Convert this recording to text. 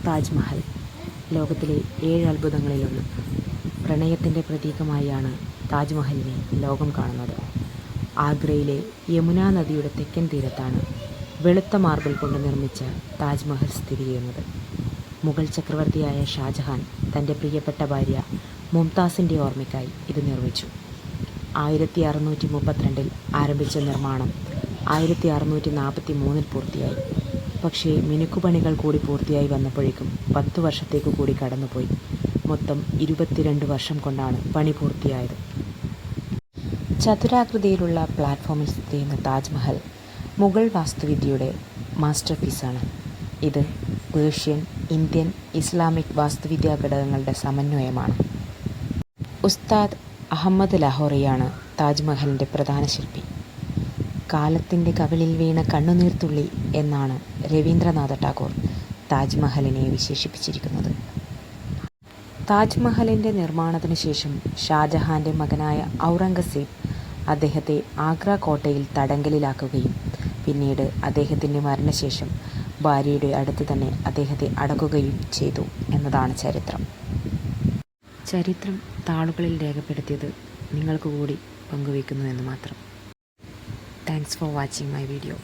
താജ്മഹൽ ലോകത്തിലെ 7 അത്ഭുതങ്ങളിലൊന്ന്. പ്രണയത്തിൻ്റെ പ്രതീകമായാണ് താജ്മഹലിനെ ലോകം കാണുന്നത്. ആഗ്രയിലെ യമുനാ നദിയുടെ തെക്കൻ തീരത്താണ് വെളുത്ത മാർബിൾ കൊണ്ട് നിർമ്മിച്ച താജ്മഹൽ സ്ഥിതി ചെയ്യുന്നത്. മുഗൾ ചക്രവർത്തിയായ ഷാജഹാൻ തൻ്റെ പ്രിയപ്പെട്ട ഭാര്യ മുംതാസിൻ്റെ ഓർമ്മയ്ക്കായി ഇത് നിർമ്മിച്ചു. 1632 ആരംഭിച്ച നിർമ്മാണം 1643 പൂർത്തിയായി. പക്ഷേ മിനുക്കുപണികൾ കൂടി പൂർത്തിയായി വന്നപ്പോഴേക്കും 10 വർഷത്തേക്ക് കൂടി കടന്നുപോയി. മൊത്തം 22 വർഷം കൊണ്ടാണ് പണി പൂർത്തിയായത്. ചതുരാകൃതിയിലുള്ള പ്ലാറ്റ്ഫോമിൽ സ്ഥിതി ചെയ്യുന്ന താജ്മഹൽ മുഗൾ വാസ്തുവിദ്യയുടെ മാസ്റ്റർ പീസാണ്. ഇത് പേർഷ്യൻ, ഇന്ത്യൻ, ഇസ്ലാമിക് വാസ്തുവിദ്യാ ഘടകങ്ങളുടെ സമന്വയമാണ്. ഉസ്താദ് അഹമ്മദ് ലാഹോറിയാണ് താജ്മഹലിൻ്റെ പ്രധാന ശില്പി. കാലത്തിൻ്റെ കവിളിൽ വീണ കണ്ണുനീർത്തുള്ളി എന്നാണ് രവീന്ദ്രനാഥ ടാഗോർ താജ്മഹലിനെ വിശേഷിപ്പിച്ചിരിക്കുന്നത്. താജ്മഹലിൻ്റെ നിർമ്മാണത്തിന് ശേഷം ഷാജഹാൻ്റെ മകനായ ഔറംഗസേബ് അദ്ദേഹത്തെ ആഗ്ര കോട്ടയിൽ തടങ്കലിലാക്കുകയും പിന്നീട് അദ്ദേഹത്തിൻ്റെ മരണശേഷം ഭാര്യയുടെ അടുത്ത് തന്നെ അദ്ദേഹത്തെ അടക്കുകയും ചെയ്തു എന്നതാണ് ചരിത്രം. ചരിത്രം താളുകളിൽ രേഖപ്പെടുത്തിയത് നിങ്ങൾക്ക് കൂടി പങ്കുവയ്ക്കുന്നു എന്ന് മാത്രം. Thanks for watching my video.